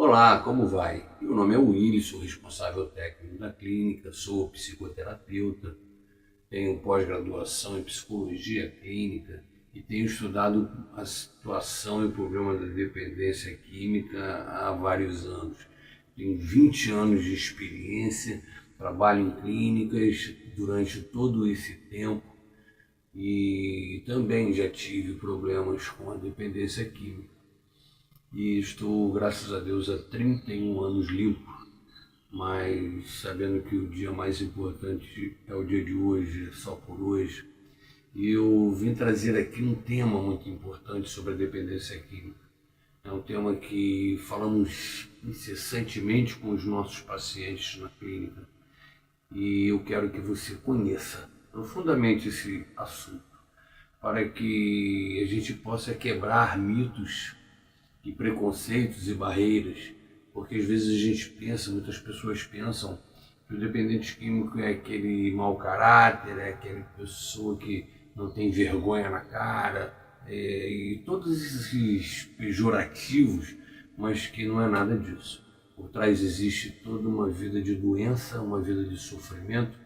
Olá, como vai? Meu nome é Willis, sou responsável técnico da clínica, sou psicoterapeuta, tenho pós-graduação em psicologia clínica e tenho estudado a situação e o problema da dependência química há vários anos. Tenho 20 anos de experiência, trabalho em clínicas durante todo esse tempo e também já tive problemas com a dependência química. E estou, graças a Deus, há 31 anos limpo, mas sabendo que o dia mais importante é o dia de hoje, é só por hoje. E eu vim trazer aqui um tema muito importante sobre a dependência química. É um tema que falamos incessantemente com os nossos pacientes na clínica e eu quero que você conheça profundamente esse assunto, para que a gente possa quebrar mitos e preconceitos e barreiras, porque às vezes a gente pensa, muitas pessoas pensam que o dependente químico é aquele mau caráter, é aquela pessoa que não tem vergonha na cara, e todos esses pejorativos, mas que não é nada disso. Por trás existe toda uma vida de doença, uma vida de sofrimento,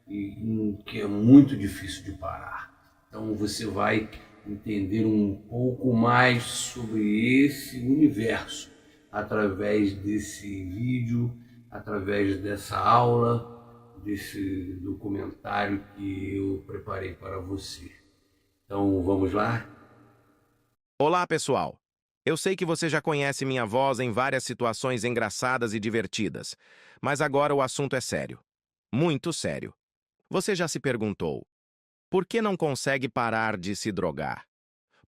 e que é muito difícil de parar. Então você vai entender um pouco mais sobre esse universo através desse vídeo, através dessa aula, desse documentário que eu preparei para você. Então vamos lá? Olá, pessoal! Eu sei que você já conhece minha voz em várias situações engraçadas e divertidas, mas agora o assunto é sério. Muito sério. Você já se perguntou, por que não consegue parar de se drogar?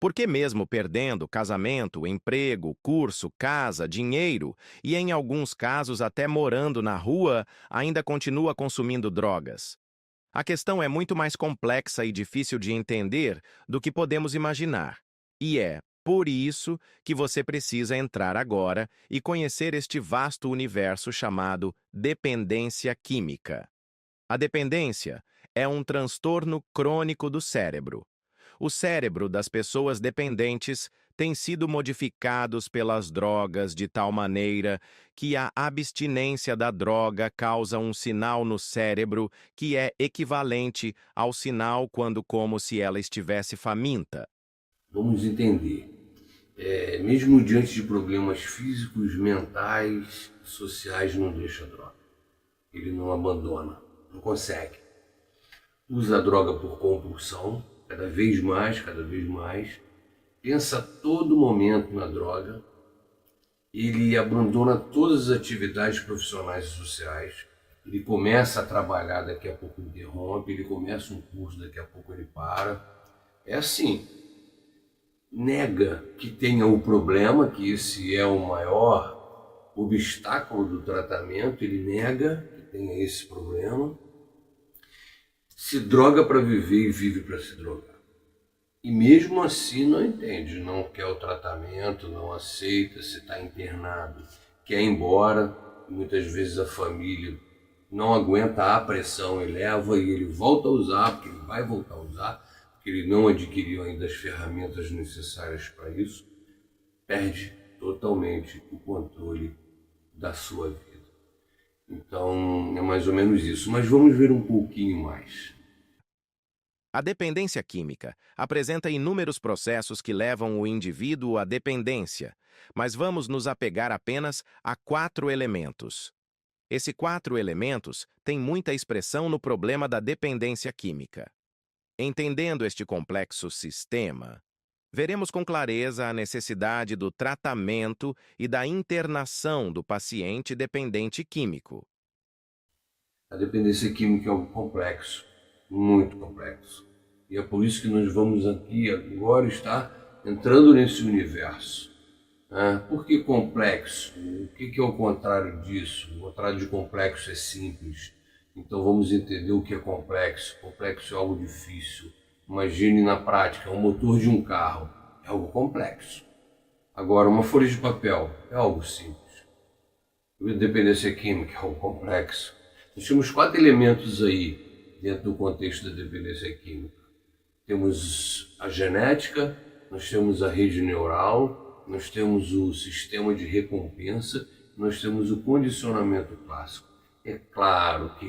Por que mesmo perdendo casamento, emprego, curso, casa, dinheiro e, em alguns casos, até morando na rua, ainda continua consumindo drogas? A questão é muito mais complexa e difícil de entender do que podemos imaginar. E é por isso que você precisa entrar agora e conhecer este vasto universo chamado dependência química. A dependência é um transtorno crônico do cérebro. O cérebro das pessoas dependentes tem sido modificados pelas drogas de tal maneira que a abstinência da droga causa um sinal no cérebro que é equivalente ao sinal quando como se ela estivesse faminta. Vamos entender. Mesmo diante de problemas físicos, mentais, sociais, não deixa a droga. Ele não abandona, não consegue. Usa a droga por compulsão, cada vez mais, pensa a todo momento na droga, ele abandona todas as atividades profissionais e sociais, ele começa a trabalhar, daqui a pouco interrompe, ele começa um curso, daqui a pouco ele para. É assim, nega que tenha o problema, que esse é o maior obstáculo do tratamento, ele nega que tenha esse problema, se droga para viver e vive para se drogar. E mesmo assim não entende, não quer o tratamento, não aceita, se está internado, quer ir embora. Muitas vezes a família não aguenta a pressão e leva, e ele volta a usar, porque ele vai voltar a usar, porque ele não adquiriu ainda as ferramentas necessárias para isso, perde totalmente o controle da sua vida. Então é mais ou menos isso, mas vamos ver um pouquinho mais. A dependência química apresenta inúmeros processos que levam o indivíduo à dependência, mas vamos nos apegar apenas a 4 elementos. Esses 4 elementos têm muita expressão no problema da dependência química. Entendendo este complexo sistema, veremos com clareza a necessidade do tratamento e da internação do paciente dependente químico. A dependência química é algo complexo, muito complexo. E é por isso que nós vamos aqui agora estar entrando nesse universo. Por que complexo? O que é o contrário disso? O contrário de complexo é simples. Então vamos entender o que é complexo. Complexo é algo difícil. Imagine na prática, um motor de um carro. É algo complexo. Agora, uma folha de papel é algo simples. A dependência química é algo complexo. Nós temos 4 elementos aí dentro do contexto da dependência química. Temos a genética, nós temos a rede neural, nós temos o sistema de recompensa, nós temos o condicionamento clássico. É claro que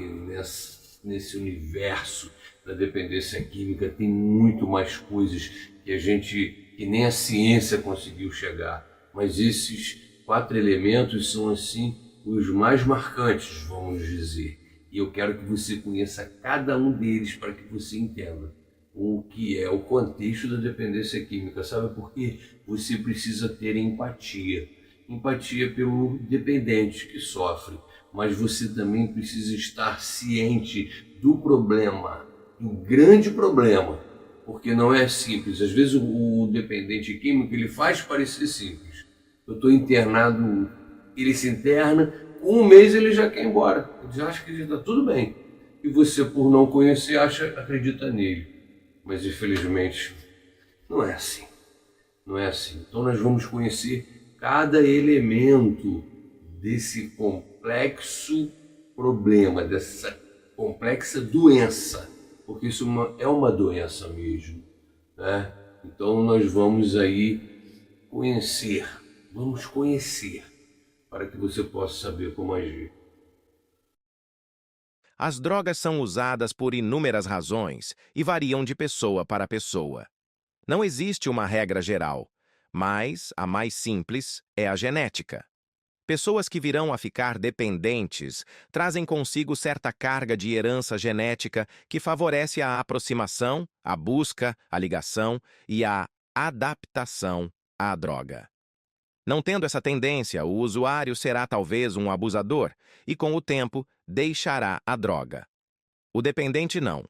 nesse universo da dependência química tem muito mais coisas que nem a ciência conseguiu chegar, mas esses 4 elementos são assim os mais marcantes, vamos dizer. E eu quero que você conheça cada um deles para que você entenda o que é o contexto da dependência química. Sabe por quê? Você precisa ter empatia. Empatia pelo dependente que sofre, mas você também precisa estar ciente do problema, do grande problema, porque não é simples. Às vezes o dependente químico ele faz parecer simples. Eu estou internado, ele se interna, com 1 mês ele já quer ir embora, ele já acha que já está tudo bem. E você, por não conhecer, acredita nele. Mas infelizmente não é assim. Não é assim. Então nós vamos conhecer cada elemento desse complexo problema, dessa complexa doença, porque isso é uma doença mesmo, né? Então nós vamos aí vamos conhecer, para que você possa saber como agir. As drogas são usadas por inúmeras razões e variam de pessoa para pessoa. Não existe uma regra geral, mas a mais simples é a genética. Pessoas que virão a ficar dependentes trazem consigo certa carga de herança genética que favorece a aproximação, a busca, a ligação e a adaptação à droga. Não tendo essa tendência, o usuário será talvez um abusador e, com o tempo, deixará a droga. O dependente não.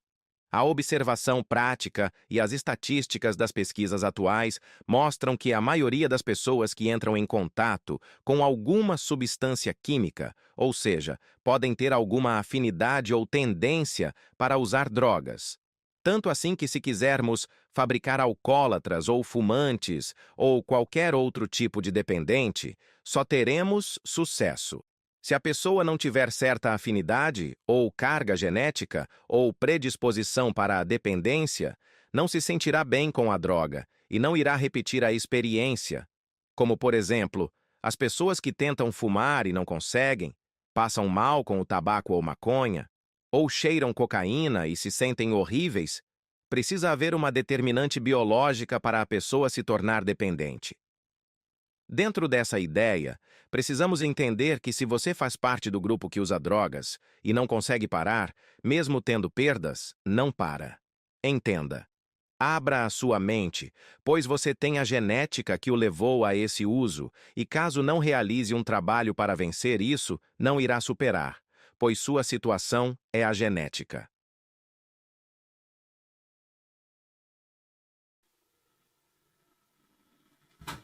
A observação prática e as estatísticas das pesquisas atuais mostram que a maioria das pessoas que entram em contato com alguma substância química, ou seja, podem ter alguma afinidade ou tendência para usar drogas. Tanto assim que, se quisermos fabricar alcoólatras ou fumantes ou qualquer outro tipo de dependente, só teremos sucesso. Se a pessoa não tiver certa afinidade, ou carga genética, ou predisposição para a dependência, não se sentirá bem com a droga e não irá repetir a experiência. Como, por exemplo, as pessoas que tentam fumar e não conseguem, passam mal com o tabaco ou maconha, ou cheiram cocaína e se sentem horríveis, precisa haver uma determinante biológica para a pessoa se tornar dependente. Dentro dessa ideia, precisamos entender que, se você faz parte do grupo que usa drogas e não consegue parar, mesmo tendo perdas, não para. Entenda. Abra a sua mente, pois você tem a genética que o levou a esse uso, e caso não realize um trabalho para vencer isso, não irá superar, pois sua situação é a genética.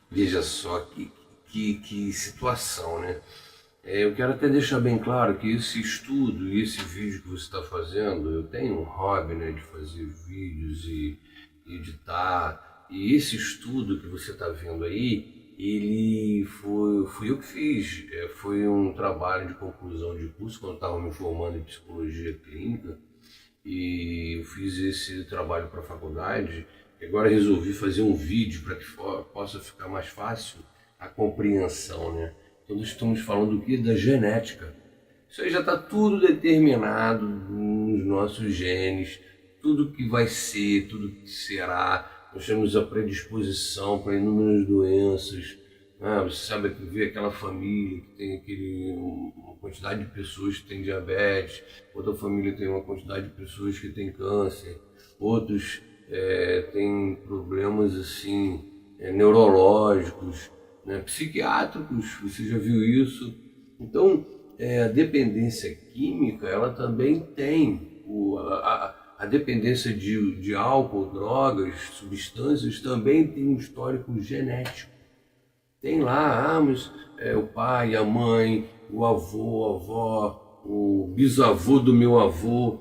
Veja só que situação, né? Eu quero até deixar bem claro que esse estudo e esse vídeo que você está fazendo, eu tenho um hobby, né, de fazer vídeos e editar, e esse estudo que você está vendo aí, fui eu que fiz. Foi um trabalho de conclusão de curso quando eu estava me formando em psicologia clínica, e eu fiz esse trabalho para a faculdade. Agora resolvi fazer um vídeo para que possa ficar mais fácil a compreensão, né? Então nós estamos falando do que? Da genética. Isso aí já está tudo determinado nos nossos genes, tudo que vai ser, tudo que será. Nós temos a predisposição para inúmeras doenças. Você sabe que vê aquela família que tem uma quantidade de pessoas que tem diabetes, outra família tem uma quantidade de pessoas que tem câncer, outros têm problemas assim, neurológicos, né, psiquiátricos. Você já viu isso? Então, a dependência química, ela também tem a dependência de álcool, drogas, substâncias, também tem um histórico genético. Tem lá, mas o pai, a mãe, o avô, a avó, o bisavô do meu avô.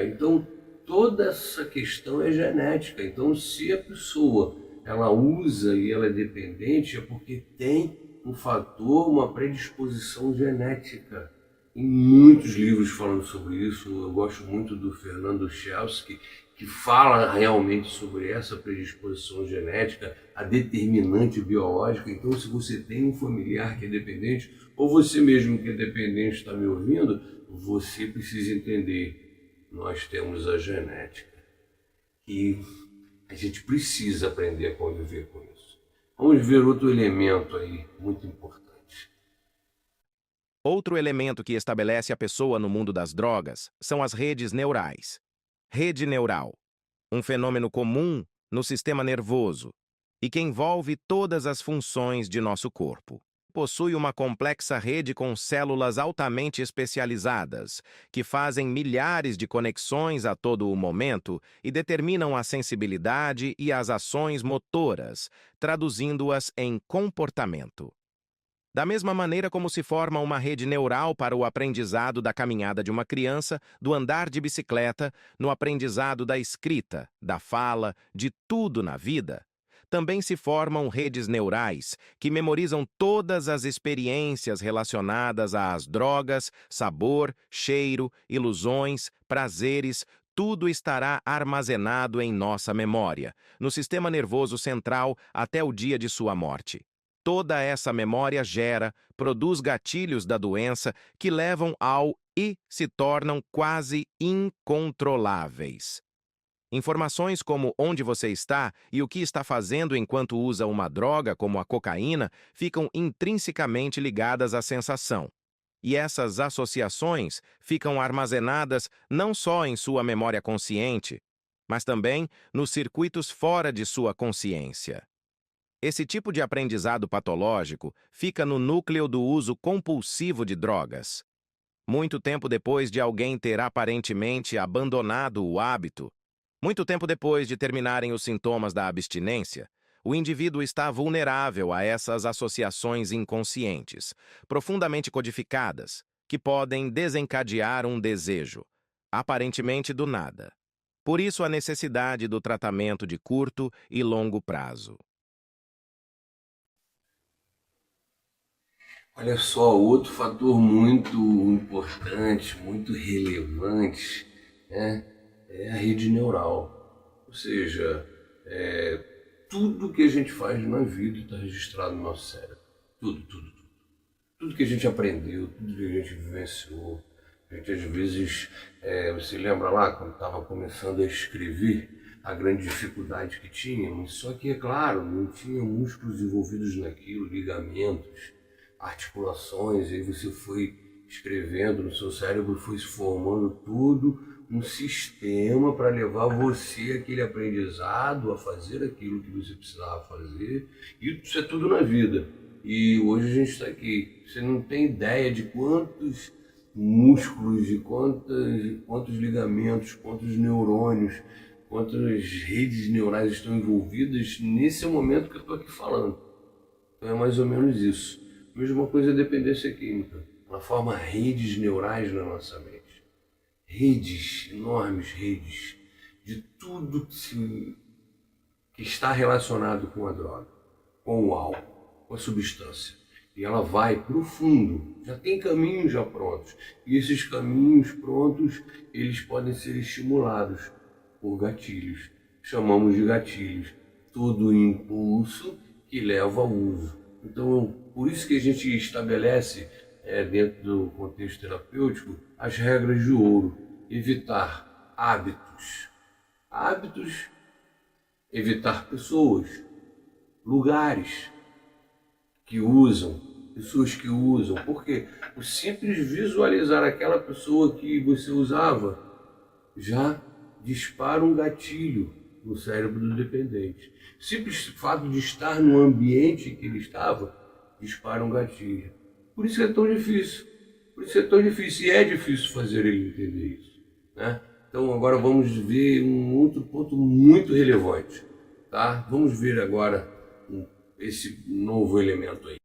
Então, toda essa questão é genética. Então, se a pessoa ela usa e ela é dependente, é porque tem um fator, uma predisposição genética. Tem muitos livros falando sobre isso. Eu gosto muito do Fernando Chelsky, que fala realmente sobre essa predisposição genética, a determinante biológica. Então, se você tem um familiar que é dependente, ou você mesmo que é dependente está me ouvindo, você precisa entender, nós temos a genética e a gente precisa aprender a conviver com isso. Vamos ver outro elemento aí muito importante. Outro elemento que estabelece a pessoa no mundo das drogas são as redes neurais. Rede neural, um fenômeno comum no sistema nervoso e que envolve todas as funções de nosso corpo. Possui uma complexa rede com células altamente especializadas, que fazem milhares de conexões a todo o momento e determinam a sensibilidade e as ações motoras, traduzindo-as em comportamento. Da mesma maneira como se forma uma rede neural para o aprendizado da caminhada de uma criança, do andar de bicicleta, no aprendizado da escrita, da fala, de tudo na vida, também se formam redes neurais que memorizam todas as experiências relacionadas às drogas, sabor, cheiro, ilusões, prazeres. Tudo estará armazenado em nossa memória, no sistema nervoso central até o dia de sua morte. Toda essa memória produz gatilhos da doença que levam ao e se tornam quase incontroláveis. Informações como onde você está e o que está fazendo enquanto usa uma droga como a cocaína ficam intrinsecamente ligadas à sensação. E essas associações ficam armazenadas não só em sua memória consciente, mas também nos circuitos fora de sua consciência. Esse tipo de aprendizado patológico fica no núcleo do uso compulsivo de drogas. Muito tempo depois de alguém ter aparentemente abandonado o hábito, muito tempo depois de terminarem os sintomas da abstinência, o indivíduo está vulnerável a essas associações inconscientes, profundamente codificadas, que podem desencadear um desejo, aparentemente do nada. Por isso, a necessidade do tratamento de curto e longo prazo. Olha só, outro fator muito importante, muito relevante, né, é a rede neural. Ou seja, tudo que a gente faz na vida está registrado no nosso cérebro. Tudo, tudo, tudo. Tudo que a gente aprendeu, tudo que a gente vivenciou. A gente às vezes, você lembra lá, quando estava começando a escrever, a grande dificuldade que tínhamos, só que, é claro, não tinha músculos envolvidos naquilo, ligamentos, articulações, aí você foi escrevendo no seu cérebro, foi se formando tudo um sistema para levar você aquele aprendizado a fazer aquilo que você precisava fazer, e isso é tudo na vida. E hoje a gente está aqui, você não tem ideia de quantos músculos, de quantos ligamentos, quantos neurônios, quantas redes neurais estão envolvidas nesse momento que eu estou aqui falando. Então é mais ou menos isso. Mesma coisa a dependência química. Ela forma redes neurais na nossa mente. Redes, enormes redes, de tudo que está relacionado com a droga, com o álcool, com a substância. E ela vai para o fundo, já tem caminhos já prontos. E esses caminhos prontos, eles podem ser estimulados por gatilhos. Chamamos de gatilhos. Todo impulso que leva ao uso. Então, por isso que a gente estabelece, dentro do contexto terapêutico, as regras de ouro. Evitar hábitos. Hábitos, evitar pessoas, lugares que usam, pessoas que usam. Porque o simples visualizar aquela pessoa que você usava já dispara um gatilho no cérebro do dependente. O simples fato de estar no ambiente que ele estava dispara um gatilho. Por isso é tão difícil. Por isso é tão difícil. E é difícil fazer ele entender isso, né? Então agora vamos ver um outro ponto muito relevante, tá? Vamos ver agora esse novo elemento aí.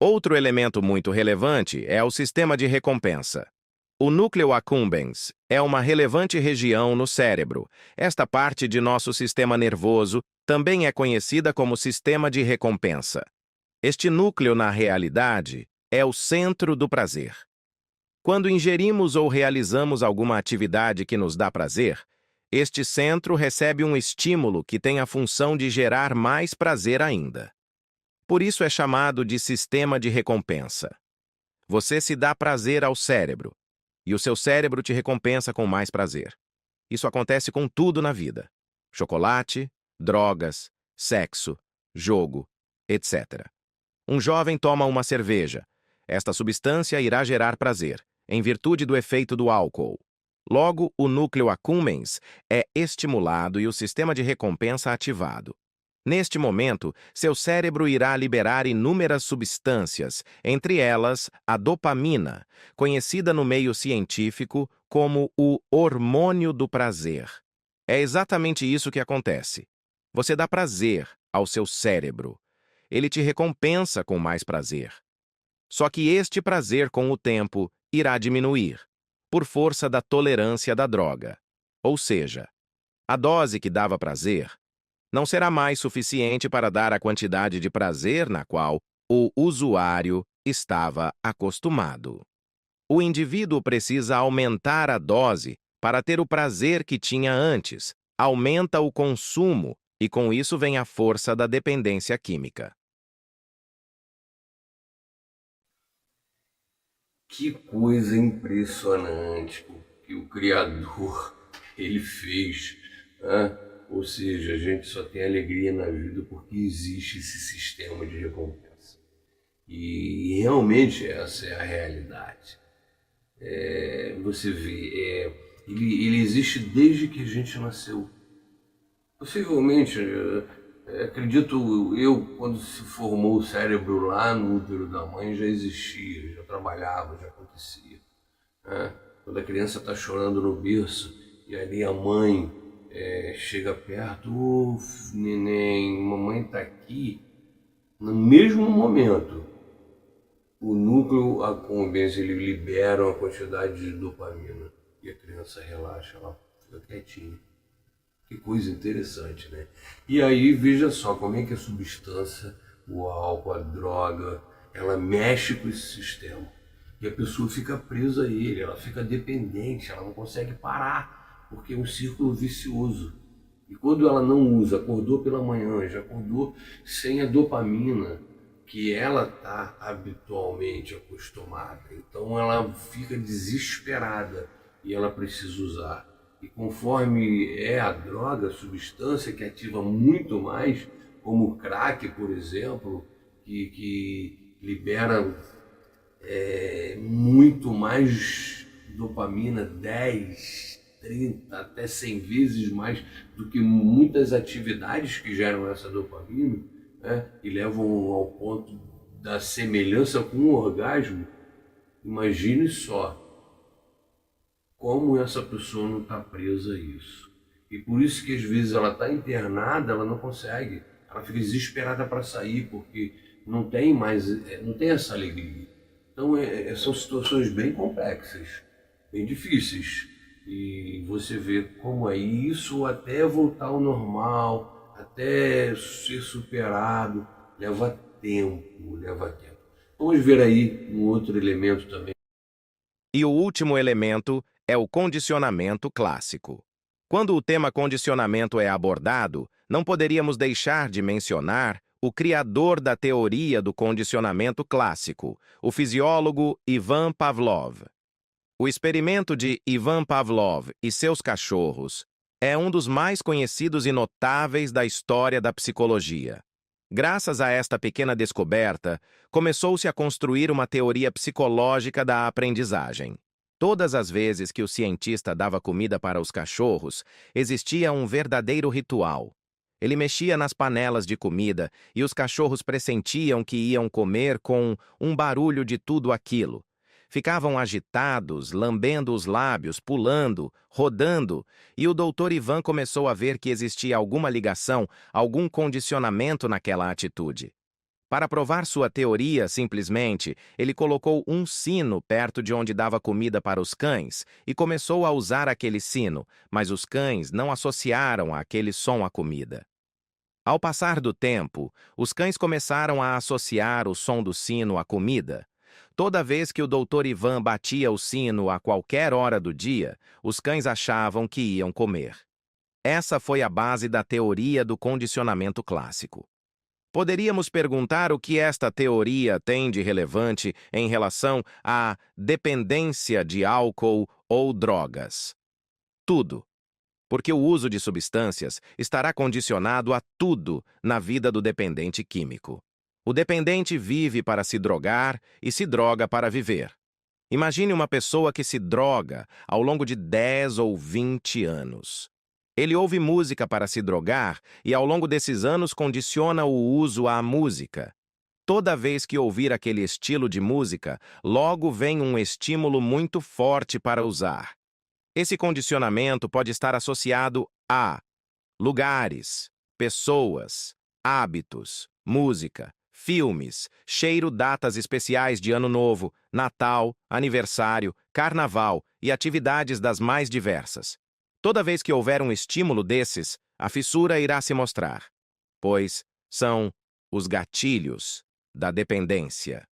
Outro elemento muito relevante é o sistema de recompensa. O núcleo accumbens é uma relevante região no cérebro. Esta parte de nosso sistema nervoso também é conhecida como sistema de recompensa. Este núcleo, na realidade, é o centro do prazer. Quando ingerimos ou realizamos alguma atividade que nos dá prazer, Este centro recebe um estímulo que tem a função de gerar mais prazer ainda. Por isso é chamado de sistema de recompensa. Você se dá prazer ao cérebro, e o seu cérebro te recompensa com mais prazer. Isso acontece com tudo na vida: chocolate, drogas, sexo, jogo, etc. Um jovem toma uma cerveja. Esta substância irá gerar prazer, em virtude do efeito do álcool. Logo, o núcleo accumbens é estimulado e o sistema de recompensa ativado. Neste momento, seu cérebro irá liberar inúmeras substâncias, entre elas a dopamina, conhecida no meio científico como o hormônio do prazer. É exatamente isso que acontece. Você dá prazer ao seu cérebro. Ele te recompensa com mais prazer. Só que este prazer, com o tempo, irá diminuir, por força da tolerância da droga. Ou seja, a dose que dava prazer não será mais suficiente para dar a quantidade de prazer na qual o usuário estava acostumado. O indivíduo precisa aumentar a dose para ter o prazer que tinha antes, aumenta o consumo e com isso vem a força da dependência química. Que coisa impressionante que o Criador ele fez, né? Ou seja, a gente só tem alegria na vida porque existe esse sistema de recompensa. E realmente essa é a realidade. Você vê, ele existe desde que a gente nasceu. Possivelmente, acredito eu, quando se formou o cérebro lá no útero da mãe, já existia, já trabalhava, já acontecia, né? Quando a criança está chorando no berço e ali a mãe chega perto, neném, mamãe está aqui, no mesmo momento, o núcleo accumbens ele libera uma quantidade de dopamina e a criança relaxa, ela fica quietinha. Que coisa interessante, né? E aí, veja só como é que a substância, o álcool, a droga, ela mexe com esse sistema. E a pessoa fica presa a ele, ela fica dependente, ela não consegue parar, porque é um círculo vicioso. E quando ela não usa, acordou pela manhã, já acordou sem a dopamina, que ela está habitualmente acostumada. Então ela fica desesperada e ela precisa usar. E conforme é a droga, a substância que ativa muito mais, como o crack, por exemplo, que libera muito mais dopamina, 10, 30, até 100 vezes mais do que muitas atividades que geram essa dopamina, né? E levam ao ponto da semelhança com o orgasmo. Imagine só como essa pessoa não está presa a isso. E por isso que às vezes ela está internada, ela não consegue, ela fica desesperada para sair, porque não tem mais, não tem essa alegria. Então são situações bem complexas, bem difíceis. E você vê como é isso até voltar ao normal, até ser superado, leva tempo, leva tempo. Vamos ver aí um outro elemento também. E o último elemento é o condicionamento clássico. Quando o tema condicionamento é abordado, não poderíamos deixar de mencionar o criador da teoria do condicionamento clássico, o fisiólogo Ivan Pavlov. O experimento de Ivan Pavlov e seus cachorros é um dos mais conhecidos e notáveis da história da psicologia. Graças a esta pequena descoberta, começou-se a construir uma teoria psicológica da aprendizagem. Todas as vezes que o cientista dava comida para os cachorros, existia um verdadeiro ritual. Ele mexia nas panelas de comida e os cachorros pressentiam que iam comer com um barulho de tudo aquilo. Ficavam agitados, lambendo os lábios, pulando, rodando, e o Dr. Ivan começou a ver que existia alguma ligação, algum condicionamento naquela atitude. Para provar sua teoria, simplesmente, ele colocou um sino perto de onde dava comida para os cães e começou a usar aquele sino, mas os cães não associaram aquele som à comida. Ao passar do tempo, os cães começaram a associar o som do sino à comida. Toda vez que o Dr. Ivan batia o sino a qualquer hora do dia, os cães achavam que iam comer. Essa foi a base da teoria do condicionamento clássico. Poderíamos perguntar o que esta teoria tem de relevante em relação à dependência de álcool ou drogas. Tudo, porque o uso de substâncias estará condicionado a tudo na vida do dependente químico. O dependente vive para se drogar e se droga para viver. Imagine uma pessoa que se droga ao longo de 10 ou 20 anos. Ele ouve música para se drogar e, ao longo desses anos, condiciona o uso à música. Toda vez que ouvir aquele estilo de música, logo vem um estímulo muito forte para usar. Esse condicionamento pode estar associado a lugares, pessoas, hábitos, música, filmes, cheiro, datas especiais de Ano Novo, Natal, aniversário, Carnaval e atividades das mais diversas. Toda vez que houver um estímulo desses, a fissura irá se mostrar, pois são os gatilhos da dependência.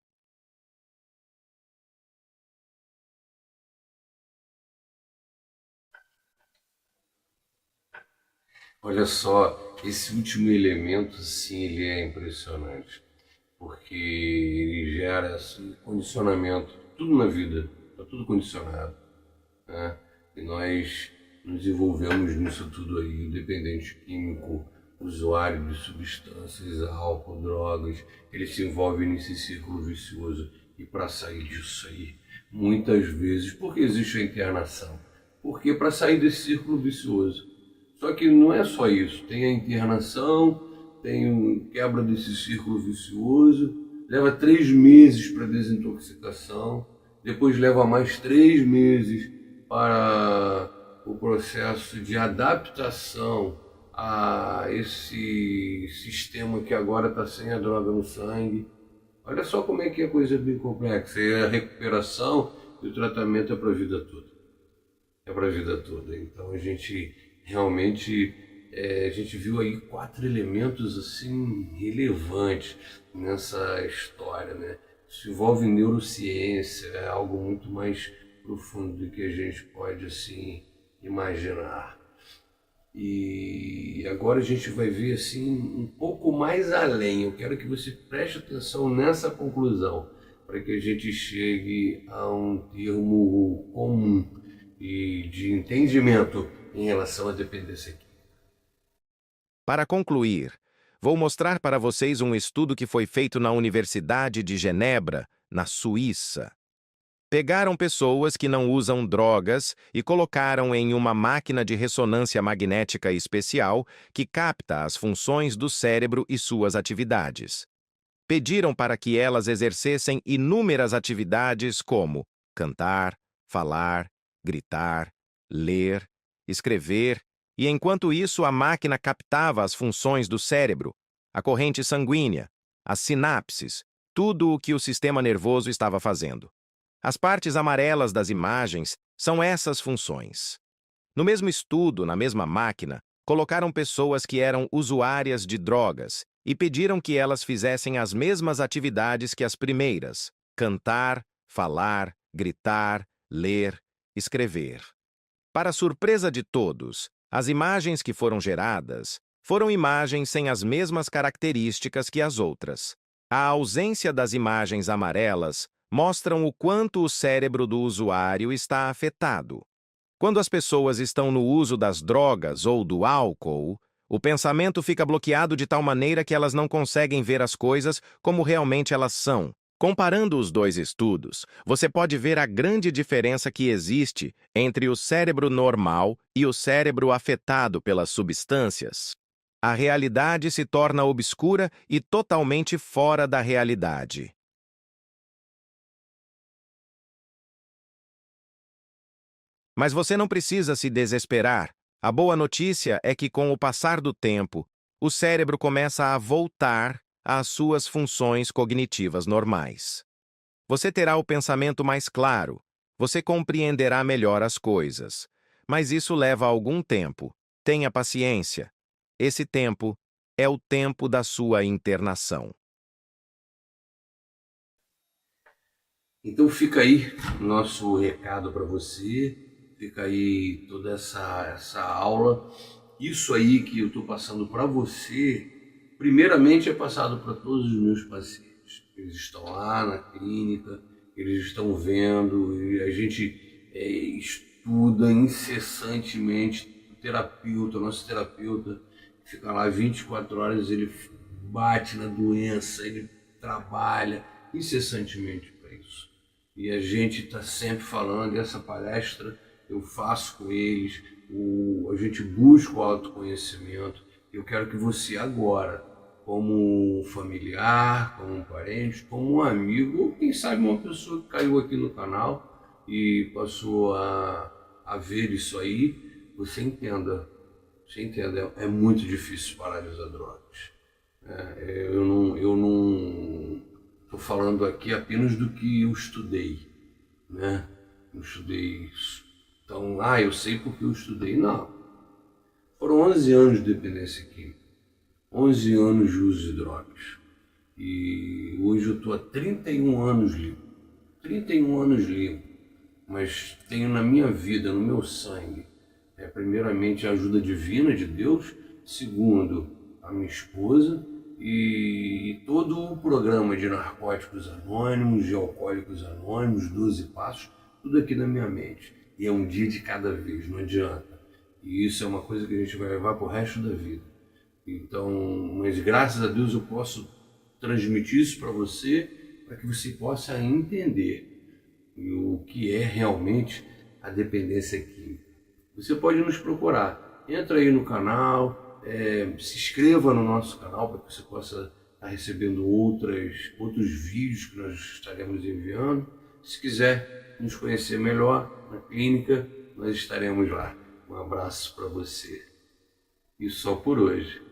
Olha só, esse último elemento, sim, ele é impressionante, porque ele gera esse condicionamento, tudo na vida, está tudo condicionado, né? E nós nos envolvemos nisso tudo aí, o dependente químico, usuário de substâncias, álcool, drogas, ele se envolve nesse círculo vicioso. E para sair disso aí, muitas vezes, porque existe a internação? Porque para sair desse círculo vicioso. Só que não é só isso, tem a internação, tem quebra desse círculo vicioso, leva 3 meses para desintoxicação, depois leva mais 3 meses para o processo de adaptação a esse sistema que agora está sem a droga no sangue. Olha só como é que a coisa é bem complexa. E a recuperação e o tratamento é para a vida toda. É para a vida toda. Então a gente realmente a gente viu aí 4 elementos assim relevantes nessa história, né? Isso envolve neurociência, é algo muito mais profundo do que a gente pode assim imaginar. E agora a gente vai ver assim um pouco mais além. Eu quero que você preste atenção nessa conclusão, para que a gente chegue a um termo comum e de entendimento em relação à dependência química. Para concluir, vou mostrar para vocês um estudo que foi feito na Universidade de Genebra, na Suíça. Pegaram pessoas que não usam drogas e colocaram em uma máquina de ressonância magnética especial que capta as funções do cérebro e suas atividades. Pediram para que elas exercessem inúmeras atividades como cantar, falar, gritar, ler, escrever, e enquanto isso a máquina captava as funções do cérebro, a corrente sanguínea, as sinapses, tudo o que o sistema nervoso estava fazendo. As partes amarelas das imagens são essas funções. No mesmo estudo, na mesma máquina, colocaram pessoas que eram usuárias de drogas e pediram que elas fizessem as mesmas atividades que as primeiras: cantar, falar, gritar, ler, escrever. Para surpresa de todos, as imagens que foram geradas foram imagens sem as mesmas características que as outras. A ausência das imagens amarelas mostram o quanto o cérebro do usuário está afetado. Quando as pessoas estão no uso das drogas ou do álcool, o pensamento fica bloqueado de tal maneira que elas não conseguem ver as coisas como realmente elas são. Comparando os dois estudos, você pode ver a grande diferença que existe entre o cérebro normal e o cérebro afetado pelas substâncias. A realidade se torna obscura e totalmente fora da realidade. Mas você não precisa se desesperar. A boa notícia é que, com o passar do tempo, o cérebro começa a voltar às suas funções cognitivas normais. Você terá o pensamento mais claro, você compreenderá melhor as coisas. Mas isso leva algum tempo. Tenha paciência. Esse tempo é o tempo da sua internação. Então fica aí nosso recado para você, fica aí toda essa aula isso aí que eu estou passando para você, primeiramente é passado para todos os meus pacientes. Eles estão lá na clínica, eles estão vendo, e a gente estuda incessantemente. O nosso terapeuta, fica lá 24 horas, ele bate na doença, ele trabalha incessantemente para isso. E a gente está sempre falando, essa palestra eu faço com eles, a gente busca o autoconhecimento. Eu quero que você agora, como um familiar, como um parente, como um amigo, ou quem sabe uma pessoa que caiu aqui no canal e passou a ver isso aí, você entenda, é muito difícil parar de usar drogas. Eu não estou falando aqui apenas do que eu estudei, né? Eu estudei isso. Então, eu sei porque eu estudei. Não. Foram 11 anos de dependência química, 11 anos de uso de drogas. E hoje eu estou há 31 anos limpo. 31 anos limpo. Mas tenho na minha vida, no meu sangue, primeiramente a ajuda divina de Deus, segundo, a minha esposa e todo o programa de narcóticos anônimos, de alcoólicos anônimos, 12 passos, tudo aqui na minha mente. E é um dia de cada vez, não adianta. E isso é uma coisa que a gente vai levar para o resto da vida. Então, mas graças a Deus eu posso transmitir isso para você, para que você possa entender o que é realmente a dependência química. Você pode nos procurar. Entra aí no canal, se inscreva no nosso canal para que você possa estar recebendo outros vídeos que nós estaremos enviando. Se quiser nos conhecer melhor na clínica, nós estaremos lá. Um abraço para você. E só por hoje.